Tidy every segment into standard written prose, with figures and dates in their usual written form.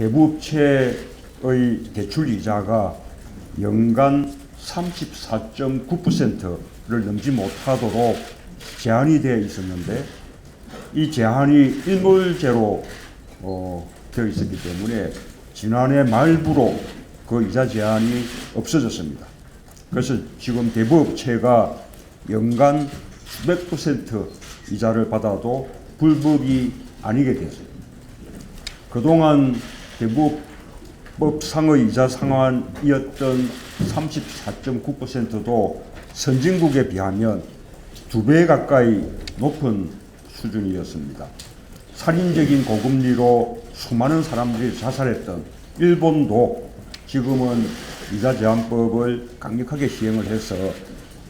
대부업체의 대출 이자가 연간 34.9%를 넘지 못하도록 제한이 되어 있었는데, 이 제한이 일몰제로 되어 있었기 때문에 지난해 말부로 그 이자 제한이 없어졌습니다. 그래서 지금 대부업체가 연간 수백 퍼센트 이자를 받아도 불법이 아니게 되었습니다. 그동안 대부업법상의 이자 상한이었던 34.9%도 선진국에 비하면 2배 가까이 높은 수준이었습니다. 살인적인 고금리로 수많은 사람들이 자살했던 일본도 지금은 이자 제한법을 강력하게 시행을 해서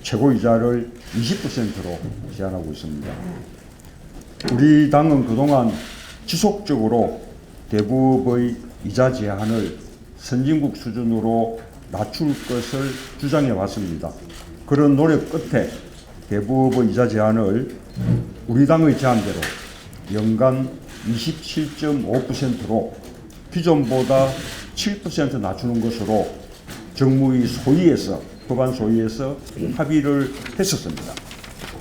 최고 이자를 20%로 제한하고 있습니다. 우리 당은 그동안 지속적으로 대부업의 이자 제한을 선진국 수준으로 낮출 것을 주장해 왔습니다. 그런 노력 끝에 대부업의 이자 제한을 우리 당의 제안대로 연간 27.5%로 기존보다 7% 낮추는 것으로 정무위 소위에서, 법안 소위에서 합의를 했었습니다.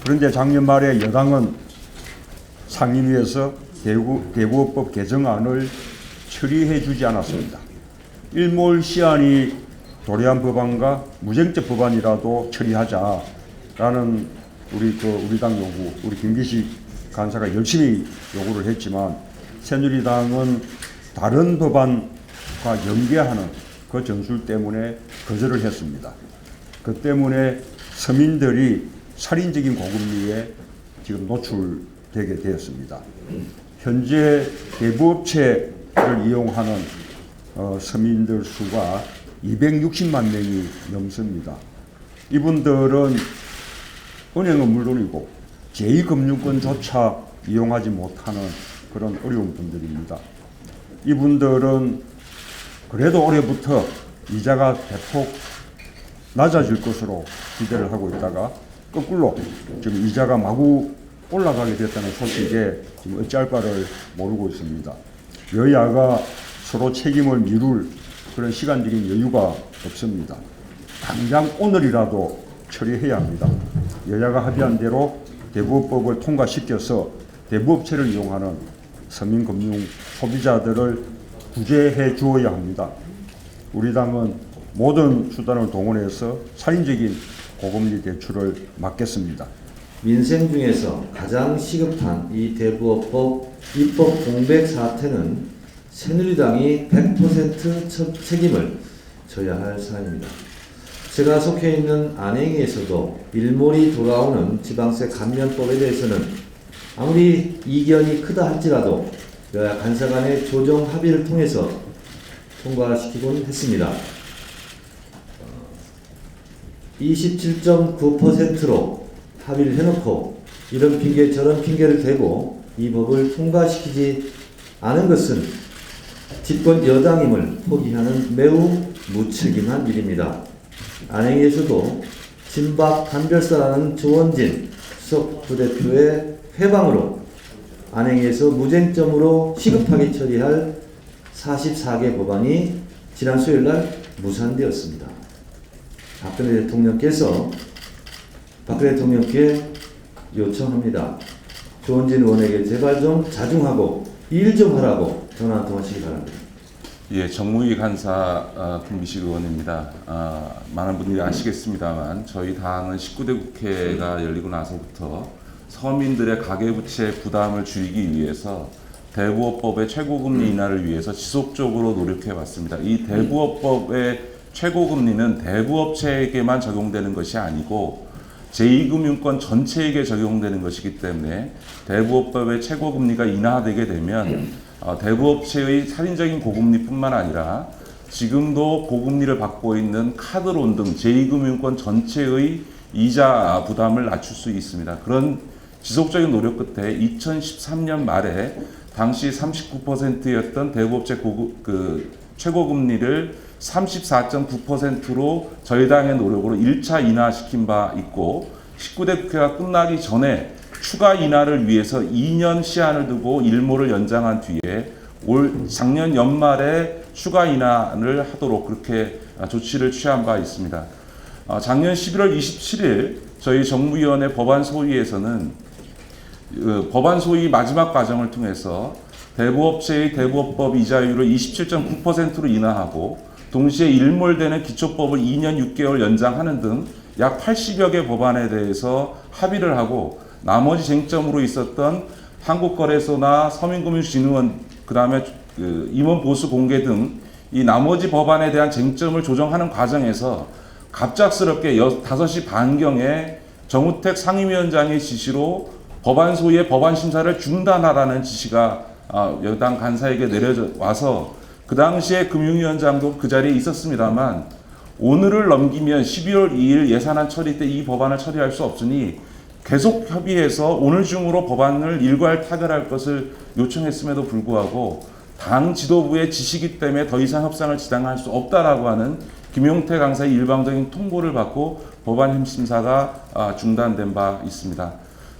그런데 작년 말에 여당은 상임위에서 대부업법 개정안을 처리해 주지 않았습니다. 일몰 시한이 도래한 법안과 무쟁점 법안이라도 처리하자라는 우리 당 요구, 우리 김기식 간사가 열심히 요구를 했지만 새누리당은 다른 법안과 연계하는 그 전술 때문에 거절을 했습니다. 그 때문에 서민들이 살인적인 고금리에 지금 노출되게 되었습니다. 현재 대부업체를 이용하는 서민들 수가 260만 명이 넘습니다. 이분들은 은행은 물론이고 제2금융권조차 이용하지 못하는 그런 어려운 분들입니다. 이분들은 그래도 올해부터 이자가 대폭 낮아질 것으로 기대를 하고 있다가 거꾸로 지금 이자가 마구 올라가게 됐다는 소식에 지금 어찌할 바를 모르고 있습니다. 여야가 서로 책임을 미룰 그런 시간적인 여유가 없습니다. 당장 오늘이라도 처리해야 합니다. 여야가 합의한 대로 대부업법을 통과시켜서 대부업체를 이용하는 서민금융 소비자들을 구제해 주어야 합니다. 우리 당은 모든 수단을 동원해서 살인적인 고금리 대출을 막겠습니다. 민생 중에서 가장 시급한 이 대부업법 입법 공백 사태는 새누리당이 100% 책임을 져야 할 사안입니다. 제가 속해 있는 안행에서도 일몰이 돌아오는 지방세 감면법에 대해서는 아무리 이견이 크다 할지라도 여야 간사 간의 조정 합의를 통해서 통과시키곤 했습니다. 27.9%로 합의를 해놓고 이런 핑계 저런 핑계를 대고 이 법을 통과시키지 않은 것은 집권 여당임을 포기하는 매우 무책임한 일입니다. 안행에서도 진박 간별사라는 조원진 수석 부대표의 회방으로 안행에서 무쟁점으로 시급하게 처리할 44개 법안이 지난 수요일날 무산되었습니다. 박근혜 대통령께 요청합니다. 조원진 의원에게 제발 좀 자중하고 일 좀 하라고 전화 한 통 하시기 바랍니다. 예, 정무위 간사 김기식 의원입니다. 많은 분들이 아시겠습니다만 저희 당은 19대 국회가 열리고 나서부터 서민들의 가계부채 부담을 줄이기 위해서 대부업법의 최고금리 인하를 위해서 지속적으로 노력해 왔습니다. 이 대부업법의 최고금리는 대부업체에게만 적용되는 것이 아니고 제2금융권 전체에게 적용되는 것이기 때문에 대부업법의 최고금리가 인하되게 되면 대부업체의 살인적인 고금리뿐만 아니라 지금도 고금리를 받고 있는 카드론 등 제2금융권 전체의 이자 부담을 낮출 수 있습니다. 그런 지속적인 노력 끝에 2013년 말에 당시 39%였던 대부업체 최고금리를 34.9%로 저희 당의 노력으로 1차 인하시킨 바 있고 19대 국회가 끝나기 전에 추가 인하를 위해서 2년 시한을 두고 일몰을 연장한 뒤에 작년 연말에 추가 인하를 하도록 그렇게 조치를 취한 바 있습니다. 작년 11월 27일 저희 정무위원회 법안 소위에서는 법안 소위 마지막 과정을 통해서 대부업체의 대부업법 이자율을 27.9%로 인하하고 동시에 일몰되는 기초법을 2년 6개월 연장하는 등 약 80여 개 법안에 대해서 합의를 하고 나머지 쟁점으로 있었던 한국거래소나 서민금융진흥원 그다음에 임원보수 공개 등 이 나머지 법안에 대한 쟁점을 조정하는 과정에서 갑작스럽게 5시 반경에 정우택 상임위원장의 지시로 법안 소위의 법안 심사를 중단하라는 지시가 여당 간사에게 내려와서 그 당시에 금융위원장도 그 자리에 있었습니다만 오늘을 넘기면 12월 2일 예산안 처리 때 이 법안을 처리할 수 없으니 계속 협의해서 오늘 중으로 법안을 일괄 타결할 것을 요청했음에도 불구하고 당 지도부의 지시기 때문에 더 이상 협상을 진행할 수 없다라고 하는 김용태 강사의 일방적인 통보를 받고 법안 심사가 중단된 바 있습니다.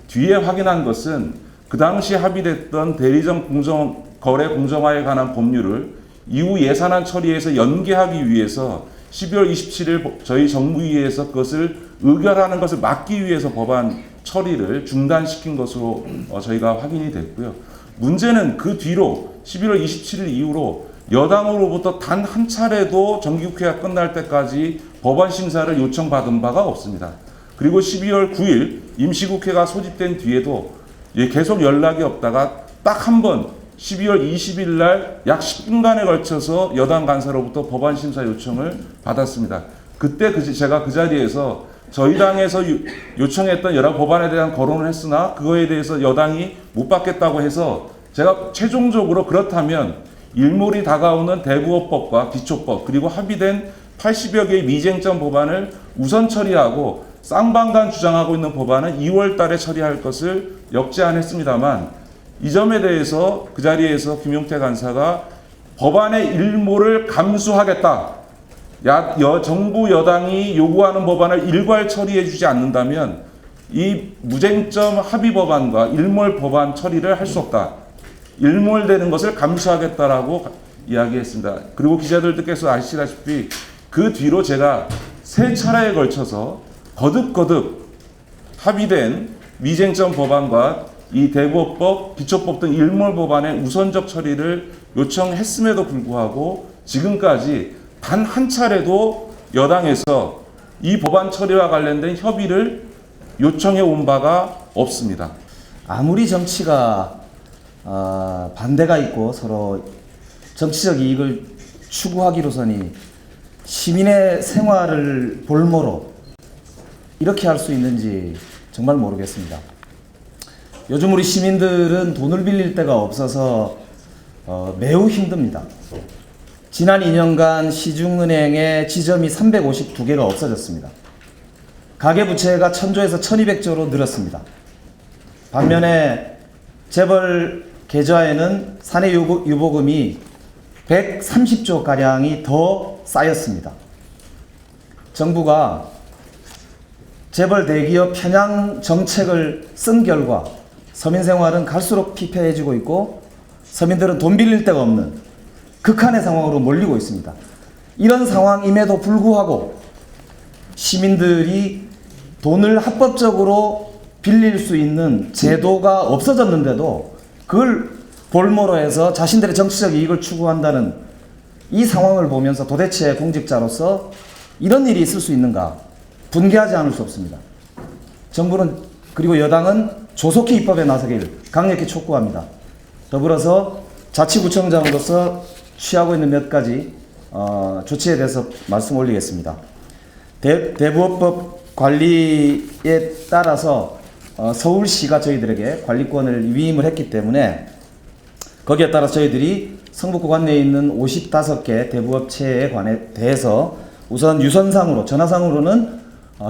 뒤에 확인한 것은 그 당시 합의됐던 대리점 거래 공정화에 관한 법률을 이후 예산안 처리에서 연계하기 위해서 12월 27일 저희 정무위에서 그것을 의결하는 것을 막기 위해서 법안 처리를 중단시킨 것으로 저희가 확인이 됐고요. 문제는 그 뒤로 11월 27일 이후로 여당으로부터 단 한 차례도 정기국회가 끝날 때까지 법안 심사를 요청받은 바가 없습니다. 그리고 12월 9일 임시국회가 소집된 뒤에도 계속 연락이 없다가 딱 한 번 12월 20일 날 약 10분간에 걸쳐서 여당 간사로부터 법안 심사 요청을 받았습니다. 그때 제가 그 자리에서 저희 당에서 요청했던 여러 법안에 대한 거론을 했으나 그거에 대해서 여당이 못 받겠다고 해서 제가 최종적으로 그렇다면 일몰이 다가오는 대부업법과 기초법 그리고 합의된 80여 개의 미쟁점 법안을 우선 처리하고 쌍방간 주장하고 있는 법안은 2월 달에 처리할 것을 역제안했습니다만 이 점에 대해서 그 자리에서 김용태 간사가 법안의 일몰을 감수하겠다. 정부 여당이 요구하는 법안을 일괄 처리해 주지 않는다면 이 무쟁점 합의 법안과 일몰 법안 처리를 할 수 없다. 일몰되는 것을 감수하겠다라고 이야기했습니다. 그리고 기자들께서 아시다시피 그 뒤로 제가 3차례에 걸쳐서 거듭 합의된 미쟁점 법안과 이 대부업법, 기초법 등 일몰 법안의 우선적 처리를 요청했음에도 불구하고 지금까지 단 한 차례도 여당에서 이 법안 처리와 관련된 협의를 요청해 온 바가 없습니다. 아무리 정치가 반대가 있고 서로 정치적 이익을 추구하기로서니 시민의 생활을 볼모로 이렇게 할 수 있는지 정말 모르겠습니다. 요즘 우리 시민들은 돈을 빌릴 데가 없어서 매우 힘듭니다. 지난 2년간 시중은행의 지점이 352개가 없어졌습니다. 가계부채가 1000조에서 1200조로 늘었습니다. 반면에 재벌 계좌에는 사내 유보금이 130조가량이 더 쌓였습니다. 정부가 재벌 대기업 편향 정책을 쓴 결과 서민 생활은 갈수록 피폐해지고 있고 서민들은 돈 빌릴 데가 없는 극한의 상황으로 몰리고 있습니다. 이런 상황임에도 불구하고 시민들이 돈을 합법적으로 빌릴 수 있는 제도가 없어졌는데도 그걸 볼모로 해서 자신들의 정치적 이익을 추구한다는 이 상황을 보면서 도대체 공직자로서 이런 일이 있을 수 있는가 분개하지 않을 수 없습니다. 정부는 그리고 여당은 조속히 입법에 나서길 강력히 촉구합니다. 더불어서 자치구청장으로서 취하고 있는 몇 가지 조치에 대해서 말씀 올리겠습니다. 대부업법 관리에 따라서 서울시가 저희들에게 관리권을 위임을 했기 때문에 거기에 따라 저희들이 성북구 관내에 있는 55개 대부업체에 대해서 우선 유선상으로 전화상으로는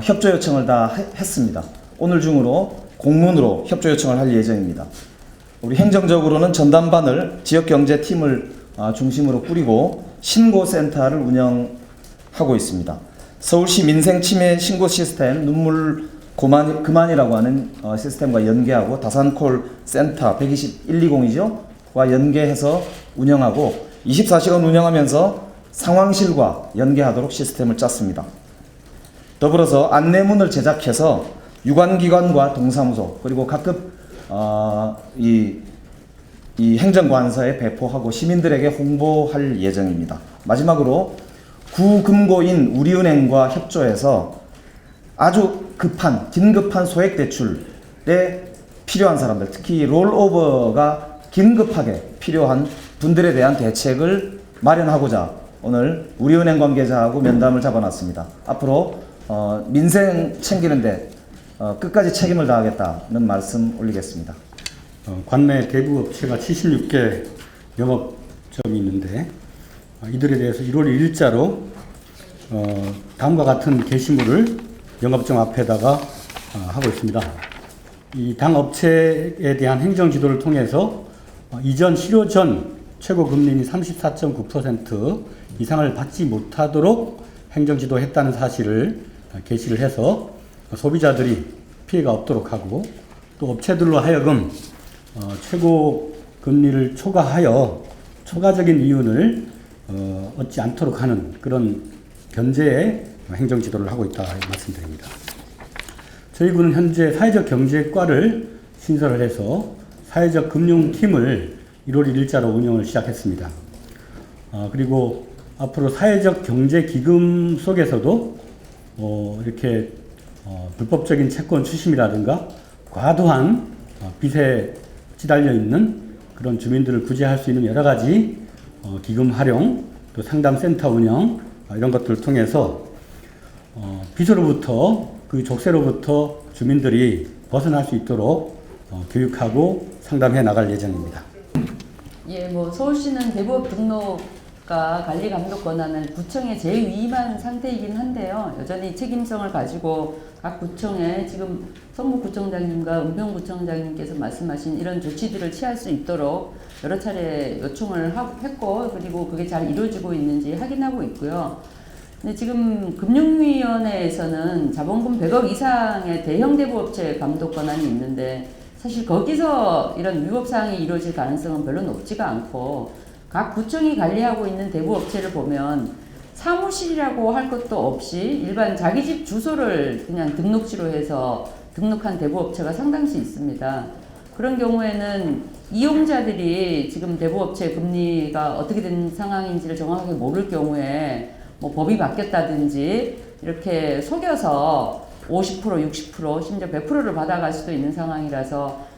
협조 요청을 다 했습니다. 오늘 중으로 공문으로 협조 요청을 할 예정입니다. 우리 행정적으로는 전담반을 지역경제팀을 중심으로 꾸리고 신고센터를 운영하고 있습니다. 서울시 민생치매 신고 시스템 눈물 그만이라고 하는 시스템과 연계하고 다산콜 센터 120, 120이죠. 연계해서 운영하고 24시간 운영하면서 상황실과 연계하도록 시스템을 짰습니다. 더불어서 안내문을 제작해서 유관기관과 동사무소 그리고 각급 이 행정관서에 배포하고 시민들에게 홍보할 예정입니다. 마지막으로 구금고인 우리은행과 협조해서 아주 긴급한 소액 대출에 필요한 사람들, 특히 롤오버가 긴급하게 필요한 분들에 대한 대책을 마련하고자 오늘 우리은행 관계자하고 면담을 잡아놨습니다. 앞으로 민생 챙기는데 끝까지 책임을 다하겠다는 말씀 올리겠습니다. 관내 대부 업체가 76개 영업점이 있는데 이들에 대해서 1월 1일자로 다음과 같은 게시물을 영업점 앞에다가 하고 있습니다. 이 당 업체에 대한 행정 지도를 통해서 이전 실효 전 최고 금리인 34.9% 이상을 받지 못하도록 행정 지도했다는 사실을 게시를 해서 소비자들이 피해가 없도록 하고 또 업체들로 하여금 최고 금리를 초과하여 초과적인 이윤을 얻지 않도록 하는 그런 견제의 행정 지도를 하고 있다 말씀드립니다. 저희 군은 현재 사회적 경제과를 신설을 해서 사회적 금융팀을 1월 1일자로 운영을 시작했습니다. 그리고 앞으로 사회적 경제기금 속에서도 이렇게 불법적인 채권 추심이라든가 과도한 빚에 시달려 있는 그런 주민들을 구제할 수 있는 여러 가지 기금 활용, 또 상담센터 운영 이런 것들을 통해서 빚으로부터 그 족쇄로부터 주민들이 벗어날 수 있도록 교육하고 상담해 나갈 예정입니다. 예, 뭐 서울시는 대부업 등록과 관리 감독 권한을 구청에 재위임한 상태이긴 한데요. 여전히 책임성을 가지고 각 구청에 지금 성북구청장님과 은평구청장님께서 말씀하신 이런 조치들을 취할 수 있도록 여러 차례 요청을 했고 그리고 그게 잘 이루어지고 있는지 확인하고 있고요. 근데 지금 금융위원회에서는 자본금 100억 이상의 대형 대부업체 감독 권한이 있는데 사실 거기서 이런 위법 사항이 이루어질 가능성은 별로 높지가 않고 각 구청이 관리하고 있는 대부업체를 보면 사무실이라고 할 것도 없이 일반 자기 집 주소를 그냥 등록지로 해서 등록한 대부업체가 상당수 있습니다. 그런 경우에는 이용자들이 지금 대부업체 금리가 어떻게 된 상황인지를 정확하게 모를 경우에 뭐 법이 바뀌었다든지 이렇게 속여서 50%, 60%, 심지어 100%를 받아갈 수도 있는 상황이라서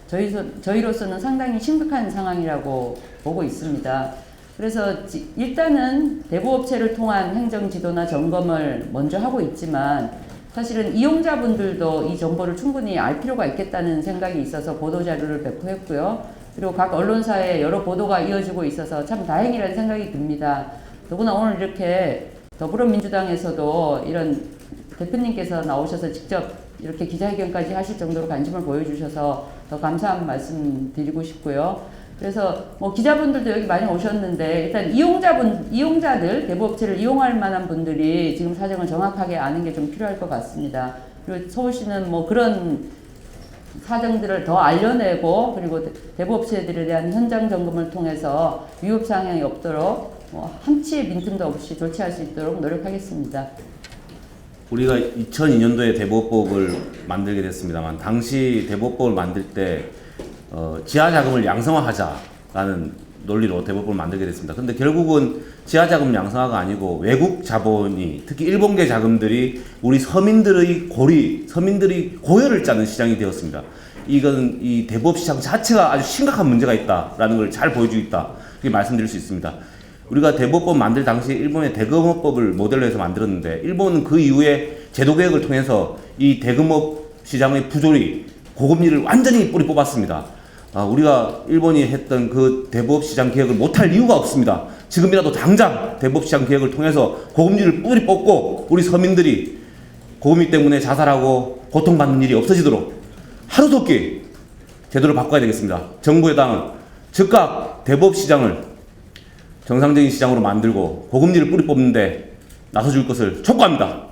저희로서는 상당히 심각한 상황이라고 보고 있습니다. 그래서 일단은 대부업체를 통한 행정지도나 점검을 먼저 하고 있지만 사실은 이용자분들도 이 정보를 충분히 알 필요가 있겠다는 생각이 있어서 보도자료를 배포했고요. 그리고 각 언론사에 여러 보도가 이어지고 있어서 참 다행이라는 생각이 듭니다. 더구나 오늘 이렇게 더불어민주당에서도 이런 대표님께서 나오셔서 직접 이렇게 기자회견까지 하실 정도로 관심을 보여주셔서 더 감사한 말씀 드리고 싶고요. 그래서 뭐 기자분들도 여기 많이 오셨는데 일단 이용자들 대부업체를 이용할 만한 분들이 지금 사정을 정확하게 아는 게 좀 필요할 것 같습니다. 그리고 서울시는 뭐 그런 사정들을 더 알려내고 그리고 대부업체들에 대한 현장 점검을 통해서 위법 상황이 없도록 한치의 빈틈도 없이 조치할 수 있도록 노력하겠습니다. 우리가 2002년도에 대부업법을 만들게 됐습니다만 당시 대부업법을 만들 때 지하자금을 양성화하자라는 논리로 대부업법을 만들게 됐습니다. 근데 결국은 지하자금 양성화가 아니고 외국 자본이 특히 일본계 자금들이 우리 서민들이 고혈을 짜는 시장이 되었습니다. 이건 이 대부업 시장 자체가 아주 심각한 문제가 있다라는 걸 잘 보여주고 있다. 그렇게 말씀드릴 수 있습니다. 우리가 대부업법 만들 당시 일본의 대금업법을 모델로 해서 만들었는데 일본은 그 이후에 제도 개혁을 통해서 이 대금업 시장의 부조리, 고금리를 완전히 뿌리 뽑았습니다. 우리가 일본이 했던 그 대부업 시장 개혁을 못할 이유가 없습니다. 지금이라도 당장 대부업 시장 개혁을 통해서 고금리를 뿌리 뽑고 우리 서민들이 고금리 때문에 자살하고 고통받는 일이 없어지도록 하루속히 제도를 바꿔야 되겠습니다. 정부 여당은 즉각 대부업 시장을 정상적인 시장으로 만들고 고금리를 뿌리 뽑는데 나서줄 것을 촉구합니다.